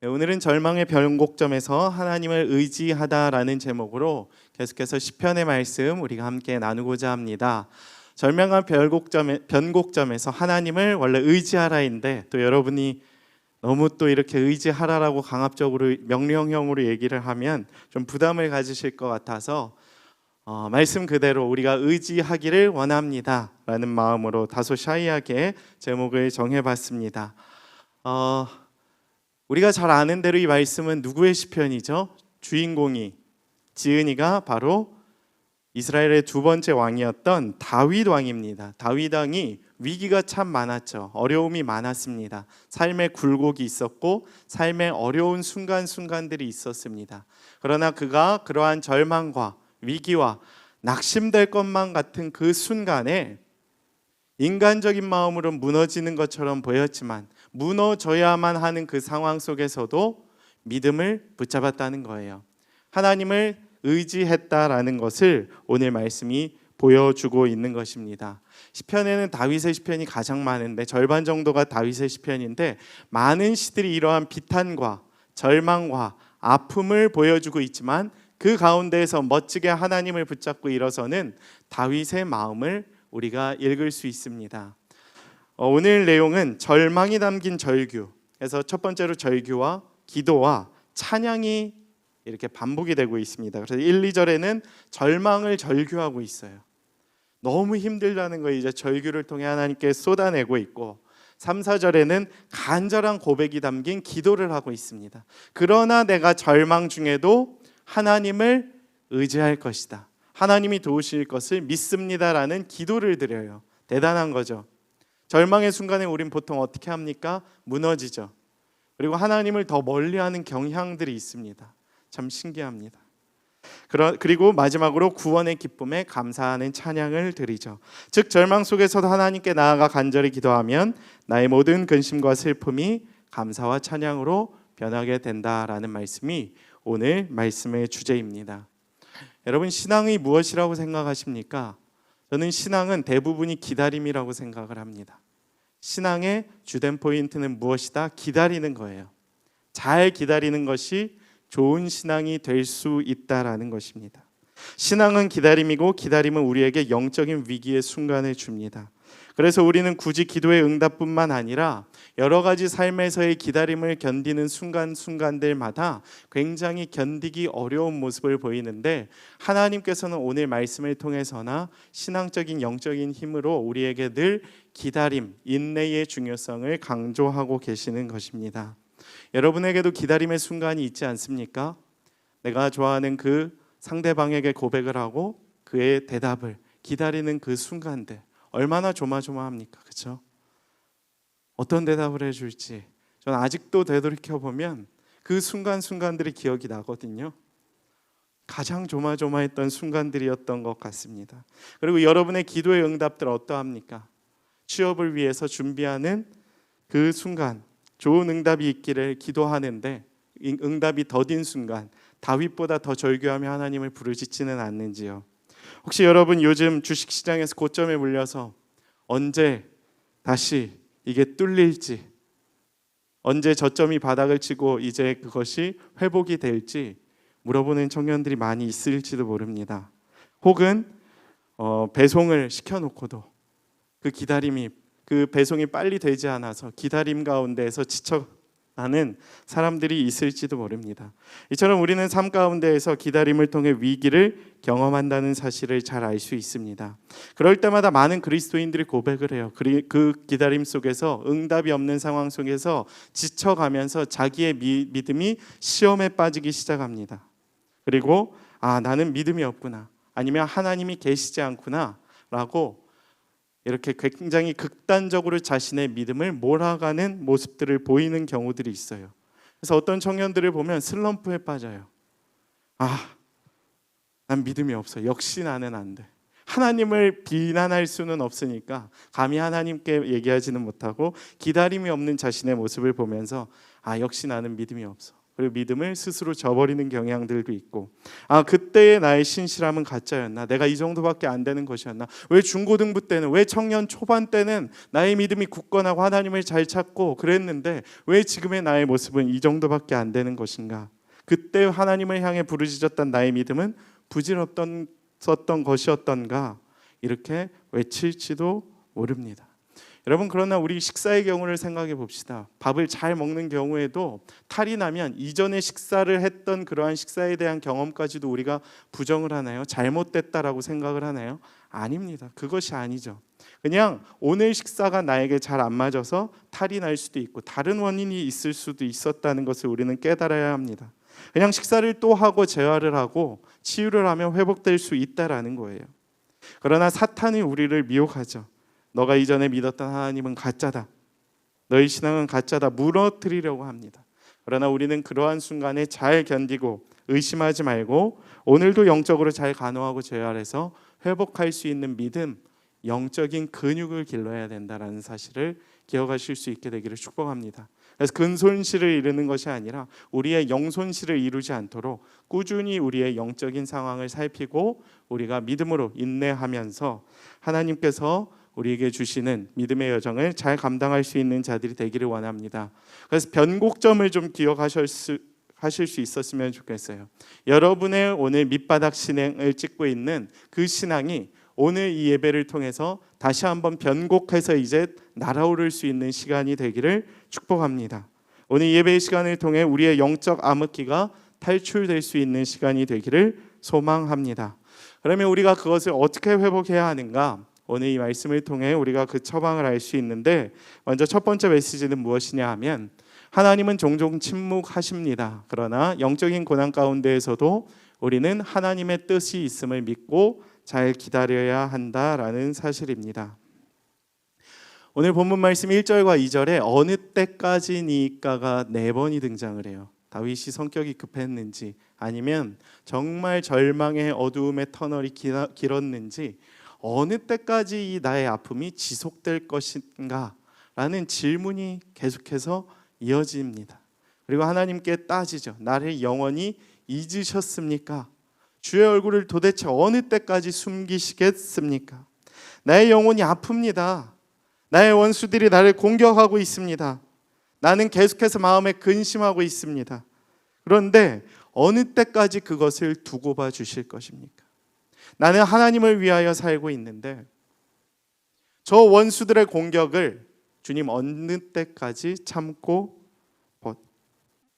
네, 오늘은 절망의 변곡점에서 하나님을 의지하다라는 제목으로 계속해서 시편의 말씀 우리가 함께 나누고자 합니다. 절망한 변곡점에서 하나님을 원래 의지하라인데 또 여러분이 너무 또 이렇게 의지하라라고 강압적으로 명령형으로 얘기를 하면 좀 부담을 가지실 것 같아서 말씀 그대로 우리가 의지하기를 원합니다 라는 마음으로 다소 샤이하게 제목을 정해봤습니다. 우리가 잘 아는 대로 이 말씀은 누구의 시편이죠? 주인공이 지은이가 바로 이스라엘의 두 번째 왕이었던 다윗 왕입니다. 다윗 왕이 위기가 참 많았죠. 어려움이 많았습니다. 삶의 굴곡이 있었고 삶의 어려운 순간순간들이 있었습니다. 그러나 그가 그러한 절망과 위기와 낙심될 것만 같은 그 순간에 인간적인 마음으로 무너지는 것처럼 보였지만 무너져야만 하는 그 상황 속에서도 믿음을 붙잡았다는 거예요. 하나님을 의지했다라는 것을 오늘 말씀이 보여주고 있는 것입니다. 시편에는 다윗의 시편이 가장 많은데 절반 정도가 다윗의 시편인데 많은 시들이 이러한 비탄과 절망과 아픔을 보여주고 있지만 그 가운데에서 멋지게 하나님을 붙잡고 일어서는 다윗의 마음을 우리가 읽을 수 있습니다. 오늘 내용은 절망이 담긴 절규. 그래서 첫 번째로 절규와 기도와 찬양이 이렇게 반복이 되고 있습니다. 그래서 1, 2절에는 절망을 절규하고 있어요. 너무 힘들다는 거 이제 절규를 통해 하나님께 쏟아내고 있고 3, 4절에는 간절한 고백이 담긴 기도를 하고 있습니다. 그러나 내가 절망 중에도 하나님을 의지할 것이다. 하나님이 도우실 것을 믿습니다라는 기도를 드려요. 대단한 거죠. 절망의 순간에 우린 보통 어떻게 합니까? 무너지죠. 그리고 하나님을 더 멀리하는 경향들이 있습니다. 참 신기합니다. 그리고 마지막으로 구원의 기쁨에 감사하는 찬양을 드리죠. 즉 절망 속에서도 하나님께 나아가 간절히 기도하면 나의 모든 근심과 슬픔이 감사와 찬양으로 변하게 된다라는 말씀이 오늘 말씀의 주제입니다. 여러분 신앙이 무엇이라고 생각하십니까? 저는 신앙은 대부분이 기다림이라고 생각을 합니다. 신앙의 주된 포인트는 무엇이다? 기다리는 거예요. 잘 기다리는 것이 좋은 신앙이 될 수 있다라는 것입니다. 신앙은 기다림이고 기다림은 우리에게 영적인 위기의 순간을 줍니다. 그래서 우리는 굳이 기도의 응답뿐만 아니라 여러 가지 삶에서의 기다림을 견디는 순간순간들마다 굉장히 견디기 어려운 모습을 보이는데 하나님께서는 오늘 말씀을 통해서나 신앙적인 영적인 힘으로 우리에게 늘 기다림, 인내의 중요성을 강조하고 계시는 것입니다. 여러분에게도 기다림의 순간이 있지 않습니까? 내가 좋아하는 그 상대방에게 고백을 하고 그의 대답을 기다리는 그 순간들 얼마나 조마조마합니까? 그렇죠? 어떤 대답을 해줄지 저는 아직도 되돌이켜보면 그 순간순간들이 기억이 나거든요. 가장 조마조마했던 순간들이었던 것 같습니다. 그리고 여러분의 기도의 응답들 어떠합니까? 취업을 위해서 준비하는 그 순간 좋은 응답이 있기를 기도하는데 응답이 더딘 순간 다윗보다 더 절규하며 하나님을 부르짖지는 않는지요? 혹시 여러분 요즘 주식시장에서 고점에 물려서 언제 다시 이게 뚫릴지, 언제 저점이 바닥을 치고 이제 그것이 회복이 될지 물어보는 청년들이 많이 있을지도 모릅니다. 혹은 배송을 시켜놓고도 그 배송이 빨리 되지 않아서 기다림 가운데에서 지쳐가는 사람들이 있을지도 모릅니다. 이처럼 우리는 삶 가운데에서 기다림을 통해 위기를 경험한다는 사실을 잘 알 수 있습니다. 그럴 때마다 많은 그리스도인들이 고백을 해요. 그 기다림 속에서 응답이 없는 상황 속에서 지쳐가면서 자기의 믿음이 시험에 빠지기 시작합니다. 그리고 나는 믿음이 없구나, 아니면 하나님이 계시지 않구나 라고 이렇게 굉장히 극단적으로 자신의 믿음을 몰아가는 모습들을 보이는 경우들이 있어요. 그래서 어떤 청년들을 보면 슬럼프에 빠져요. 난 믿음이 없어. 역시 나는 안 돼. 하나님을 비난할 수는 없으니까 감히 하나님께 얘기하지는 못하고 기다림이 없는 자신의 모습을 보면서 역시 나는 믿음이 없어. 그리고 믿음을 스스로 저버리는 경향들도 있고, 그때의 나의 신실함은 가짜였나? 내가 이 정도밖에 안 되는 것이었나? 왜 중고등부 때는, 왜 청년 초반 때는 나의 믿음이 굳건하고 하나님을 잘 찾고 그랬는데 왜 지금의 나의 모습은 이 정도밖에 안 되는 것인가? 그때 하나님을 향해 부르짖었던 나의 믿음은 부질없던 것이었던가? 이렇게 외칠지도 모릅니다. 여러분, 그러나 우리 식사의 경우를 생각해 봅시다. 밥을 잘 먹는 경우에도 탈이 나면 이전에 식사를 했던 그러한 식사에 대한 경험까지도 우리가 부정을 하나요? 잘못됐다라고 생각을 하나요? 아닙니다. 그것이 아니죠. 그냥 오늘 식사가 나에게 잘 안 맞아서 탈이 날 수도 있고 다른 원인이 있을 수도 있었다는 것을 우리는 깨달아야 합니다. 그냥 식사를 또 하고 재활을 하고 치유를 하면 회복될 수 있다라는 거예요. 그러나 사탄이 우리를 미혹하죠. 너가 이전에 믿었던 하나님은 가짜다. 너희 신앙은 가짜다. 무너뜨리려고 합니다. 그러나 우리는 그러한 순간에 잘 견디고 의심하지 말고 오늘도 영적으로 잘 간호하고 재활해서 회복할 수 있는 믿음, 영적인 근육을 길러야 된다는 사실을 기억하실 수 있게 되기를 축복합니다. 그래서 근손실을 이루는 것이 아니라 우리의 영손실을 이루지 않도록 꾸준히 우리의 영적인 상황을 살피고 우리가 믿음으로 인내하면서 하나님께서 우리에게 주시는 믿음의 여정을 잘 감당할 수 있는 자들이 되기를 원합니다. 그래서 변곡점을 좀 기억하실 수 있었으면 좋겠어요. 여러분의 오늘 밑바닥 신앙을 찍고 있는 그 신앙이 오늘 이 예배를 통해서 다시 한번 변곡해서 이제 날아오를 수 있는 시간이 되기를 축복합니다. 오늘 예배의 시간을 통해 우리의 영적 암흑기가 탈출될 수 있는 시간이 되기를 소망합니다. 그러면 우리가 그것을 어떻게 회복해야 하는가? 오늘 이 말씀을 통해 우리가 그 처방을 알 수 있는데, 먼저 첫 번째 메시지는 무엇이냐 하면 하나님은 종종 침묵하십니다. 그러나 영적인 고난 가운데에서도 우리는 하나님의 뜻이 있음을 믿고 잘 기다려야 한다라는 사실입니다. 오늘 본문 말씀 1절과 2절에 어느 때까지니까가 4번이 등장을 해요. 다윗이 성격이 급했는지 아니면 정말 절망의 어두움의 터널이 길었는지 어느 때까지 이 나의 아픔이 지속될 것인가 라는 질문이 계속해서 이어집니다. 그리고 하나님께 따지죠. 나를 영원히 잊으셨습니까? 주의 얼굴을 도대체 어느 때까지 숨기시겠습니까? 나의 영혼이 아픕니다. 나의 원수들이 나를 공격하고 있습니다. 나는 계속해서 마음에 근심하고 있습니다. 그런데 어느 때까지 그것을 두고 봐 주실 것입니까? 나는 하나님을 위하여 살고 있는데 저 원수들의 공격을 주님 어느 때까지 참고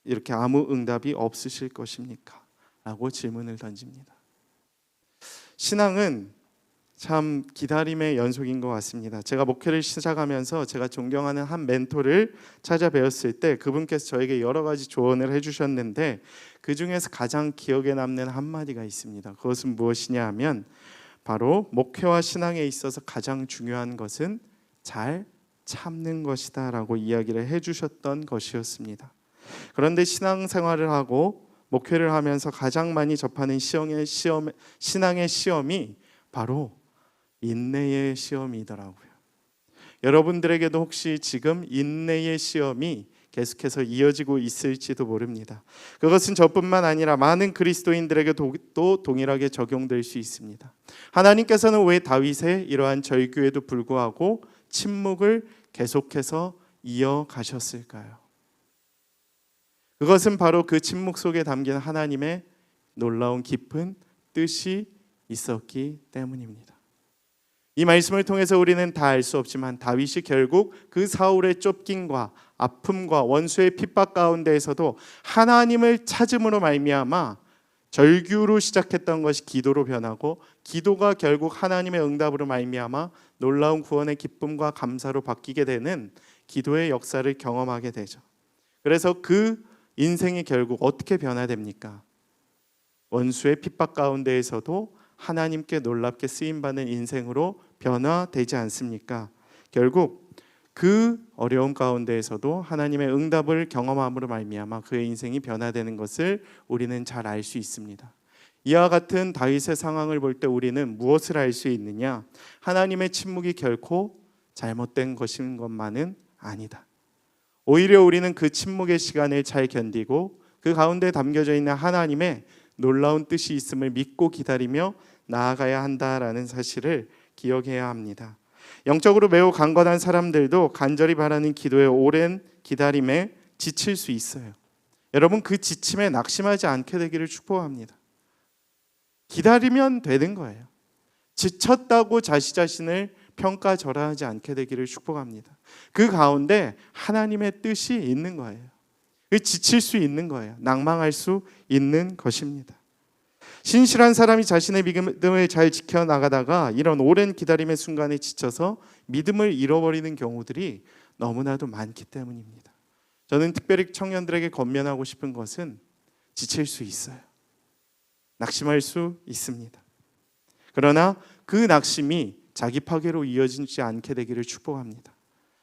이렇게 아무 응답이 없으실 것입니까? 라고 질문을 던집니다. 신앙은 참 기다림의 연속인 것 같습니다. 제가 목회를 시작하면서 제가 존경하는 한 멘토를 찾아뵈었을 때 그분께서 저에게 여러 가지 조언을 해주셨는데 그 중에서 가장 기억에 남는 한마디가 있습니다. 그것은 무엇이냐 하면 바로 목회와 신앙에 있어서 가장 중요한 것은 잘 참는 것이다 라고 이야기를 해주셨던 것이었습니다. 그런데 신앙생활을 하고 목회를 하면서 가장 많이 접하는 신앙의 시험이 바로 인내의 시험이더라고요. 여러분들에게도 혹시 지금 인내의 시험이 계속해서 이어지고 있을지도 모릅니다. 그것은 저뿐만 아니라 많은 그리스도인들에게도 동일하게 적용될 수 있습니다. 하나님께서는 왜 다윗의 이러한 절규에도 불구하고 침묵을 계속해서 이어가셨을까요? 그것은 바로 그 침묵 속에 담긴 하나님의 놀라운 깊은 뜻이 있었기 때문입니다. 이 말씀을 통해서 우리는 다 알 수 없지만 다윗이 결국 그 사울의 쫓김과 아픔과 원수의 핍박 가운데에서도 하나님을 찾음으로 말미암아 절규로 시작했던 것이 기도로 변하고 기도가 결국 하나님의 응답으로 말미암아 놀라운 구원의 기쁨과 감사로 바뀌게 되는 기도의 역사를 경험하게 되죠. 그래서 그 인생이 결국 어떻게 변화됩니까? 원수의 핍박 가운데에서도 하나님께 놀랍게 쓰임받는 인생으로 변화되지 않습니까? 결국 그 어려움 가운데에서도 하나님의 응답을 경험함으로 말미암아 그의 인생이 변화되는 것을 우리는 잘 알 수 있습니다. 이와 같은 다윗의 상황을 볼 때 우리는 무엇을 알 수 있느냐? 하나님의 침묵이 결코 잘못된 것인 것만은 아니다. 오히려 우리는 그 침묵의 시간을 잘 견디고 그 가운데 담겨져 있는 하나님의 놀라운 뜻이 있음을 믿고 기다리며 나아가야 한다라는 사실을 기억해야 합니다. 영적으로 매우 강건한 사람들도 간절히 바라는 기도의 오랜 기다림에 지칠 수 있어요. 여러분, 그 지침에 낙심하지 않게 되기를 축복합니다. 기다리면 되는 거예요. 지쳤다고 자신을 평가절하하지 않게 되기를 축복합니다. 그 가운데 하나님의 뜻이 있는 거예요. 지칠 수 있는 거예요. 낭망할 수 있는 것입니다. 신실한 사람이 자신의 믿음을 잘 지켜나가다가 이런 오랜 기다림의 순간에 지쳐서 믿음을 잃어버리는 경우들이 너무나도 많기 때문입니다. 저는 특별히 청년들에게 권면하고 싶은 것은 지칠 수 있어요. 낙심할 수 있습니다. 그러나 그 낙심이 자기 파괴로 이어지지 않게 되기를 축복합니다.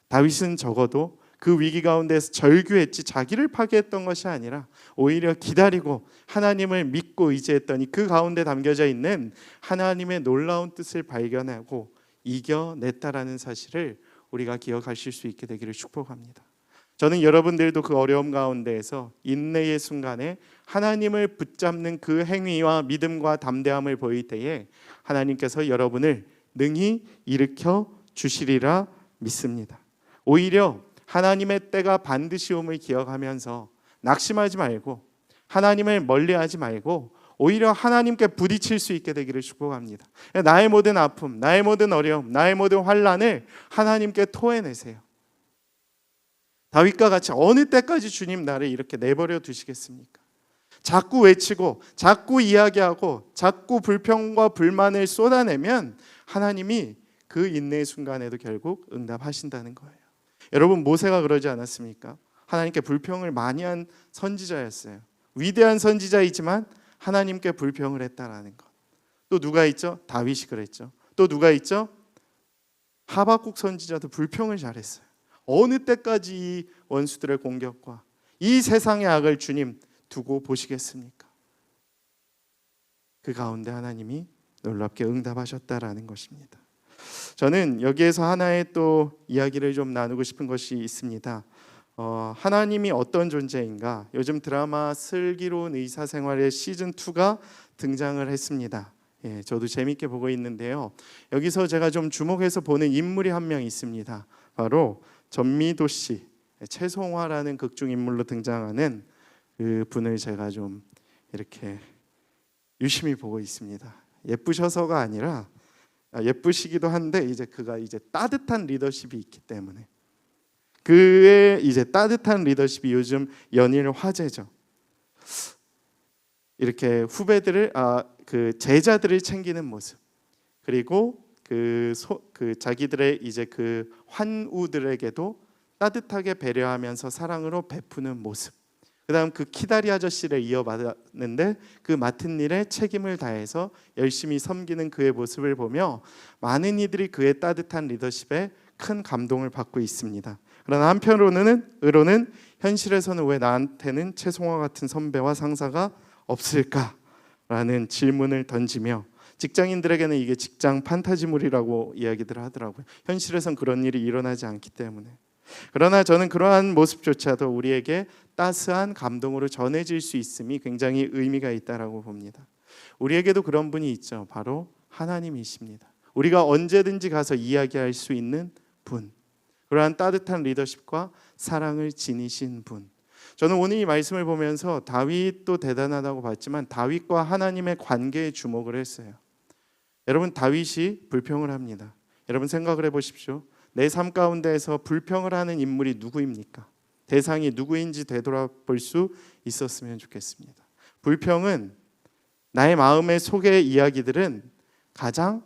다윗은 적어도 그 위기 가운데서 절규했지 자기를 파괴했던 것이 아니라 오히려 기다리고 하나님을 믿고 의지했더니 그 가운데 담겨져 있는 하나님의 놀라운 뜻을 발견하고 이겨냈다라는 사실을 우리가 기억하실 수 있게 되기를 축복합니다. 저는 여러분들도 그 어려움 가운데에서 인내의 순간에 하나님을 붙잡는 그 행위와 믿음과 담대함을 보일 때에 하나님께서 여러분을 능히 일으켜 주시리라 믿습니다. 오히려 하나님의 때가 반드시 옴을 기억하면서 낙심하지 말고 하나님을 멀리하지 말고 오히려 하나님께 부딪힐 수 있게 되기를 축복합니다. 나의 모든 아픔, 나의 모든 어려움, 나의 모든 환난을 하나님께 토해내세요. 다윗과 같이 어느 때까지 주님 나를 이렇게 내버려 두시겠습니까? 자꾸 외치고 자꾸 이야기하고 자꾸 불평과 불만을 쏟아내면 하나님이 그 인내의 순간에도 결국 응답하신다는 거예요. 여러분, 모세가 그러지 않았습니까? 하나님께 불평을 많이 한 선지자였어요. 위대한 선지자이지만 하나님께 불평을 했다라는 것. 또 누가 있죠? 다윗이 그랬죠. 또 누가 있죠? 하박국 선지자도 불평을 잘했어요. 어느 때까지 이 원수들의 공격과 이 세상의 악을 주님 두고 보시겠습니까? 그 가운데 하나님이 놀랍게 응답하셨다라는 것입니다. 저는 여기에서 하나의 또 이야기를 좀 나누고 싶은 것이 있습니다. 하나님이 어떤 존재인가? 요즘 드라마 슬기로운 의사생활의 시즌2가 등장을 했습니다. 저도 재밌게 보고 있는데요. 여기서 제가 좀 주목해서 보는 인물이 한 명 있습니다. 바로 전미도 씨, 최송화라는 극중 인물로 등장하는 그 분을 제가 좀 이렇게 유심히 보고 있습니다. 예쁘셔서가 아니라 예쁘시기도 한데 이제 그가 이제 따뜻한 리더십이 있기 때문에 그의 이제 따뜻한 리더십이 요즘 연일 화제죠. 이렇게 후배들을 그 제자들을 챙기는 모습, 그리고 그 자기들의 이제 그 환우들에게도 따뜻하게 배려하면서 사랑으로 베푸는 모습. 그다음 그 키다리 아저씨를 이어받았는데 그 맡은 일에 책임을 다해서 열심히 섬기는 그의 모습을 보며 많은 이들이 그의 따뜻한 리더십에 큰 감동을 받고 있습니다. 그러나 한편으로는 현실에서는 왜 나한테는 최송화 같은 선배와 상사가 없을까라는 질문을 던지며 직장인들에게는 이게 직장 판타지물이라고 이야기들 하더라고요. 현실에선 그런 일이 일어나지 않기 때문에. 그러나 저는 그러한 모습조차도 우리에게 따스한 감동으로 전해질 수 있음이 굉장히 의미가 있다라고 봅니다. 우리에게도 그런 분이 있죠. 바로 하나님이십니다. 우리가 언제든지 가서 이야기할 수 있는 분, 그러한 따뜻한 리더십과 사랑을 지니신 분. 저는 오늘 이 말씀을 보면서 다윗도 대단하다고 봤지만 다윗과 하나님의 관계에 주목을 했어요. 여러분, 다윗이 불평을 합니다. 여러분 생각을 해보십시오. 내 삶 가운데에서 불평을 하는 인물이 누구입니까? 대상이 누구인지 되돌아볼 수 있었으면 좋겠습니다. 불평은 나의 마음의 속의 이야기들은 가장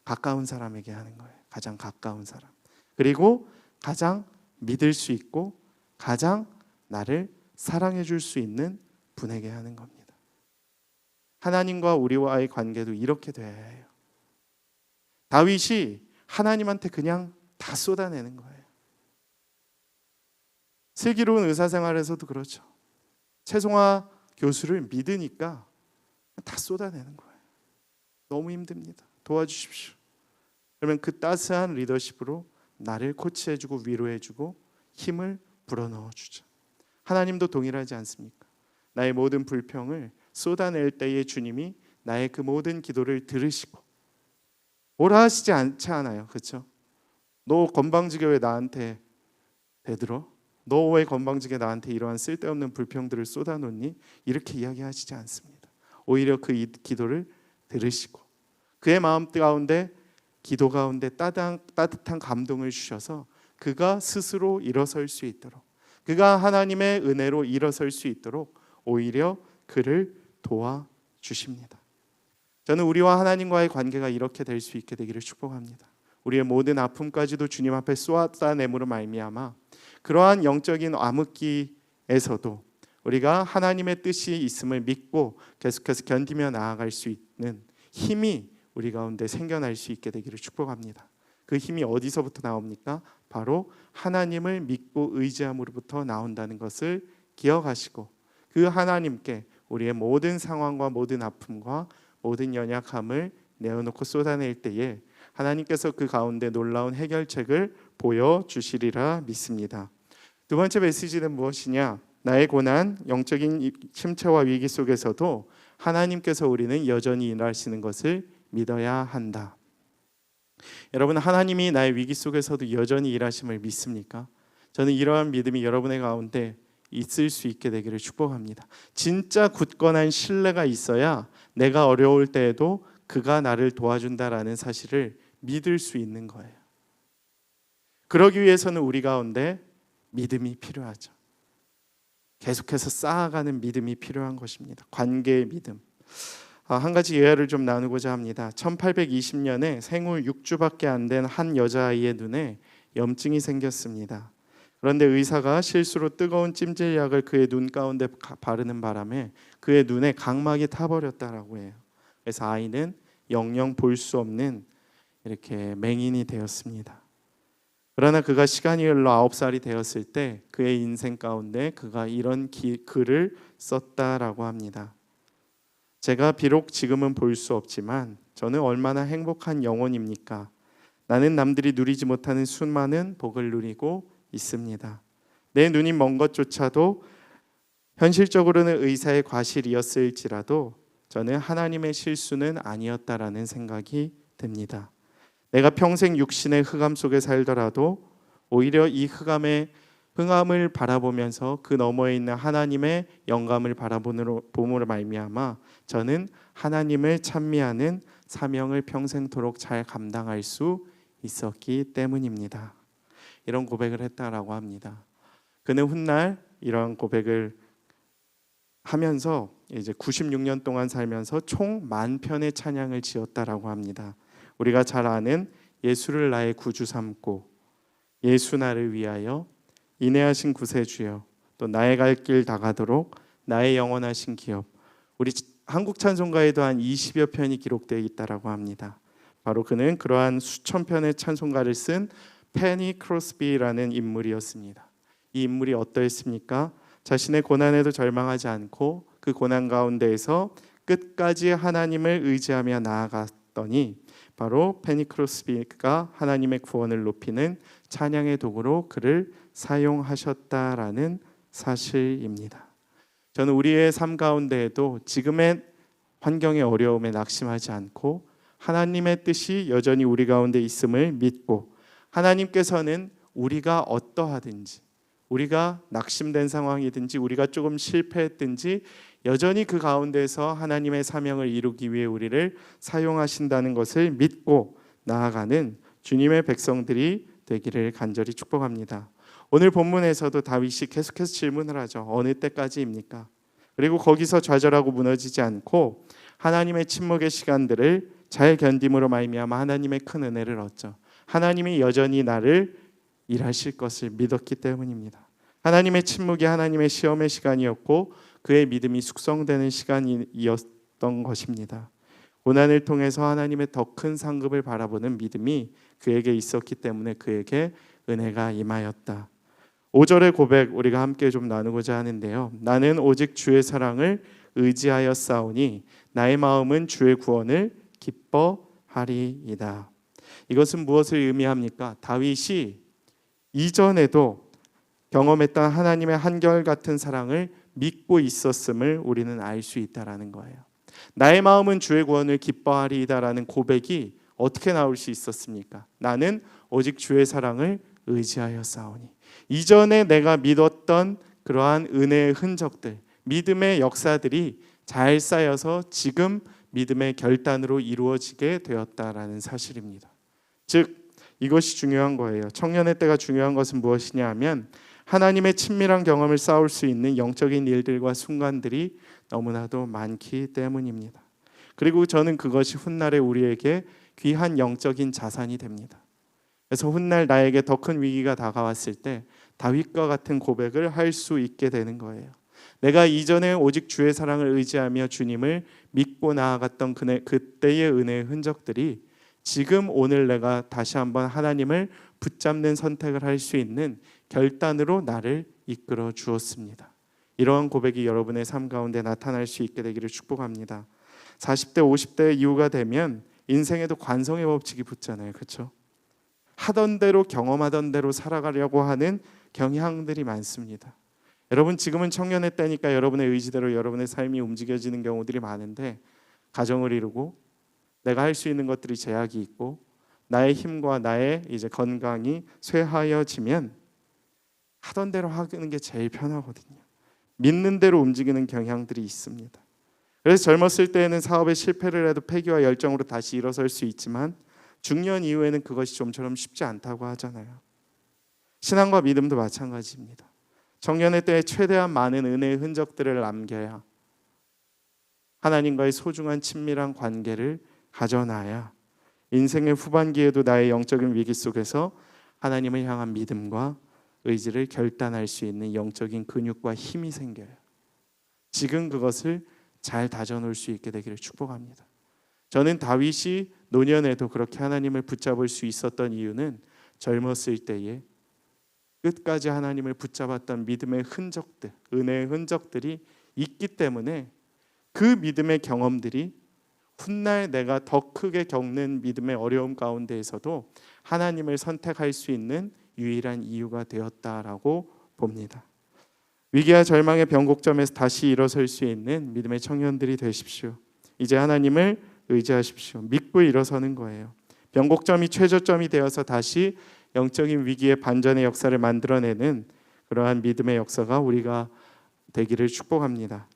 가까운 사람에게 하는 거예요. 가장 가까운 사람. 그리고 가장 믿을 수 있고 가장 나를 사랑해 줄 수 있는 분에게 하는 겁니다. 하나님과 우리와의 관계도 이렇게 돼야 해요. 다윗이 하나님한테 그냥 다 쏟아내는 거예요. 슬기로운 의사생활에서도 그렇죠. 최송화 교수를 믿으니까 다 쏟아내는 거예요. 너무 힘듭니다. 도와주십시오. 그러면 그 따스한 리더십으로 나를 코치해주고 위로해주고 힘을 불어넣어주죠. 하나님도 동일하지 않습니까? 나의 모든 불평을 쏟아낼 때에 주님이 나의 그 모든 기도를 들으시고 뭐라 하시지 않지 않아요. 그렇죠? 너 건방지게 왜 나한테 대들어? 너 왜 건방지게 나한테 이러한 쓸데없는 불평들을 쏟아놓니? 이렇게 이야기하시지 않습니다. 오히려 그 기도를 들으시고 그의 마음 가운데 기도 가운데 따뜻한 감동을 주셔서 그가 스스로 일어설 수 있도록, 그가 하나님의 은혜로 일어설 수 있도록 오히려 그를 도와주십니다. 저는 우리와 하나님과의 관계가 이렇게 될 수 있게 되기를 축복합니다. 우리의 모든 아픔까지도 주님 앞에 쏟아내므로 말미암아 그러한 영적인 암흑기에서도 우리가 하나님의 뜻이 있음을 믿고 계속해서 견디며 나아갈 수 있는 힘이 우리 가운데 생겨날 수 있게 되기를 축복합니다. 그 힘이 어디서부터 나옵니까? 바로 하나님을 믿고 의지함으로부터 나온다는 것을 기억하시고 그 하나님께 우리의 모든 상황과 모든 아픔과 모든 연약함을 내어놓고 쏟아낼 때에 하나님께서 그 가운데 놀라운 해결책을 보여주시리라 믿습니다. 두 번째 메시지는 무엇이냐? 나의 고난, 영적인 침체와 위기 속에서도 하나님께서 우리는 여전히 일하시는 것을 믿어야 한다. 여러분, 하나님이 나의 위기 속에서도 여전히 일하심을 믿습니까? 저는 이러한 믿음이 여러분의 가운데 있을 수 있게 되기를 축복합니다. 진짜 굳건한 신뢰가 있어야 내가 어려울 때에도 그가 나를 도와준다라는 사실을 믿을 수 있는 거예요. 그러기 위해서는 우리 가운데 믿음이 필요하죠. 계속해서 쌓아가는 믿음이 필요한 것입니다. 관계의 믿음. 한 가지 예화를 좀 나누고자 합니다. 1820년에 생후 6주밖에 안 된 한 여자아이의 눈에 염증이 생겼습니다. 그런데 의사가 실수로 뜨거운 찜질약을 그의 눈 가운데 바르는 바람에 그의 눈에 각막이 타버렸다라고 해요. 그래서 아이는 영영 볼 수 없는 이렇게 맹인이 되었습니다. 그러나 그가 시간이 흘러 9살이 되었을 때 그의 인생 가운데 그가 이런 글을 썼다라고 합니다. 제가 비록 지금은 볼 수 없지만 저는 얼마나 행복한 영혼입니까? 나는 남들이 누리지 못하는 수많은 복을 누리고 있습니다. 내 눈이 먼 것조차도 현실적으로는 의사의 과실이었을지라도 저는 하나님의 실수는 아니었다라는 생각이 듭니다. 내가 평생 육신의 흑암 속에 살더라도 오히려 이 흑암을 바라보면서 그 너머에 있는 하나님의 영감을 바라봄으로 말미암아 저는 하나님을 찬미하는 사명을 평생토록 잘 감당할 수 있었기 때문입니다. 이런 고백을 했다라고 합니다. 그는 훗날 이런 고백을 하면서 이제 96년 동안 살면서 총 10,000편의 찬양을 지었다라고 합니다. 우리가 잘 아는 예수를 나의 구주 삼고 예수 나를 위하여 인내하신 구세주여 또 나의 갈 길 다가도록 나의 영원하신 기업, 우리 한국 찬송가에도 한 20여 편이 기록되어 있다라고 합니다. 바로 그는 그러한 수천 편의 찬송가를 쓴 페니 크로스비라는 인물이었습니다. 이 인물이 어떠했습니까? 자신의 고난에도 절망하지 않고 그 고난 가운데에서 끝까지 하나님을 의지하며 나아갔더니 바로 페니 크로스비가 하나님의 구원을 높이는 찬양의 도구로 그를 사용하셨다라는 사실입니다. 저는 우리의 삶 가운데에도 지금의 환경의 어려움에 낙심하지 않고 하나님의 뜻이 여전히 우리 가운데 있음을 믿고 하나님께서는 우리가 어떠하든지 우리가 낙심된 상황이든지 우리가 조금 실패했든지 여전히 그 가운데서 하나님의 사명을 이루기 위해 우리를 사용하신다는 것을 믿고 나아가는 주님의 백성들이 되기를 간절히 축복합니다. 오늘 본문에서도 다윗이 계속해서 질문을 하죠. 어느 때까지입니까? 그리고 거기서 좌절하고 무너지지 않고 하나님의 침묵의 시간들을 잘 견딤으로 말미암아 하나님의 큰 은혜를 얻죠. 하나님이 여전히 나를 일하실 것을 믿었기 때문입니다. 하나님의 침묵이 하나님의 시험의 시간이었고 그의 믿음이 숙성되는 시간이었던 것입니다. 고난을 통해서 하나님의 더 큰 상급을 바라보는 믿음이 그에게 있었기 때문에 그에게 은혜가 임하였다. 5절의 고백 우리가 함께 좀 나누고자 하는데요. 나는 오직 주의 사랑을 의지하여 싸우니 나의 마음은 주의 구원을 기뻐하리이다. 이것은 무엇을 의미합니까? 다윗이 이전에도 경험했던 하나님의 한결같은 사랑을 믿고 있었음을 우리는 알 수 있다라는 거예요. 나의 마음은 주의 구원을 기뻐하리이다라는 고백이 어떻게 나올 수 있었습니까? 나는 오직 주의 사랑을 의지하여 싸우니. 이전에 내가 믿었던 그러한 은혜의 흔적들, 믿음의 역사들이 잘 쌓여서 지금 믿음의 결단으로 이루어지게 되었다라는 사실입니다. 즉 이것이 중요한 거예요. 청년의 때가 중요한 것은 무엇이냐 하면 하나님의 친밀한 경험을 쌓을 수 있는 영적인 일들과 순간들이 너무나도 많기 때문입니다. 그리고 저는 그것이 훗날에 우리에게 귀한 영적인 자산이 됩니다. 그래서 훗날 나에게 더 큰 위기가 다가왔을 때 다윗과 같은 고백을 할 수 있게 되는 거예요. 내가 이전에 오직 주의 사랑을 의지하며 주님을 믿고 나아갔던 그때의 은혜의 흔적들이 지금 오늘 내가 다시 한번 하나님을 붙잡는 선택을 할 수 있는 결단으로 나를 이끌어 주었습니다. 이러한 고백이 여러분의 삶 가운데 나타날 수 있게 되기를 축복합니다. 40대 50대 이후가 되면 인생에도 관성의 법칙이 붙잖아요. 그렇죠? 하던 대로 경험하던 대로 살아가려고 하는 경향들이 많습니다. 여러분 지금은 청년의 때니까 여러분의 의지대로 여러분의 삶이 움직여지는 경우들이 많은데 가정을 이루고 내가 할 수 있는 것들이 제약이 있고 나의 힘과 나의 이제 건강이 쇠하여지면 하던 대로 하는 게 제일 편하거든요. 믿는 대로 움직이는 경향들이 있습니다. 그래서 젊었을 때에는 사업에 실패를 해도 패기와 열정으로 다시 일어설 수 있지만 중년 이후에는 그것이 좀처럼 쉽지 않다고 하잖아요. 신앙과 믿음도 마찬가지입니다. 청년의 때에 최대한 많은 은혜의 흔적들을 남겨야 하나님과의 소중한 친밀한 관계를 가져놔야 인생의 후반기에도 나의 영적인 위기 속에서 하나님을 향한 믿음과 의지를 결단할 수 있는 영적인 근육과 힘이 생겨요. 지금 그것을 잘 다져놓을 수 있게 되기를 축복합니다. 저는 다윗이 노년에도 그렇게 하나님을 붙잡을 수 있었던 이유는 젊었을 때에 끝까지 하나님을 붙잡았던 믿음의 흔적들, 은혜의 흔적들이 있기 때문에 그 믿음의 경험들이 훗날 내가 더 크게 겪는 믿음의 어려움 가운데에서도 하나님을 선택할 수 있는 유일한 이유가 되었다라고 봅니다. 위기와 절망의 변곡점에서 다시 일어설 수 있는 믿음의 청년들이 되십시오. 이제 하나님을 의지하십시오. 믿고 일어서는 거예요. 변곡점이 최저점이 되어서 다시 영적인 위기의 반전의 역사를 만들어내는 그러한 믿음의 역사가 우리가 되기를 축복합니다.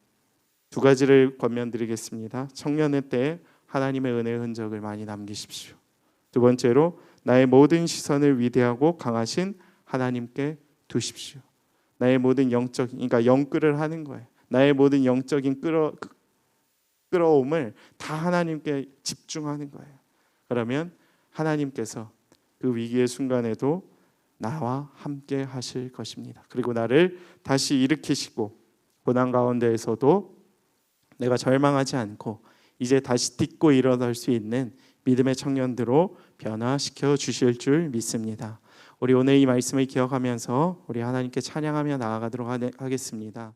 두 가지를 권면드리겠습니다. 청년의 때에 하나님의 은혜의 흔적을 많이 남기십시오. 두 번째로 나의 모든 시선을 위대하고 강하신 하나님께 두십시오. 나의 모든 그러니까 영끌을 하는 거예요. 나의 모든 영적인 끌어옴을 다 하나님께 집중하는 거예요. 그러면 하나님께서 그 위기의 순간에도 나와 함께 하실 것입니다. 그리고 나를 다시 일으키시고 고난 가운데에서도 내가 절망하지 않고 이제 다시 딛고 일어날 수 있는 믿음의 청년들로 변화시켜 주실 줄 믿습니다. 우리 오늘 이 말씀을 기억하면서 우리 하나님께 찬양하며 나아가도록 하겠습니다.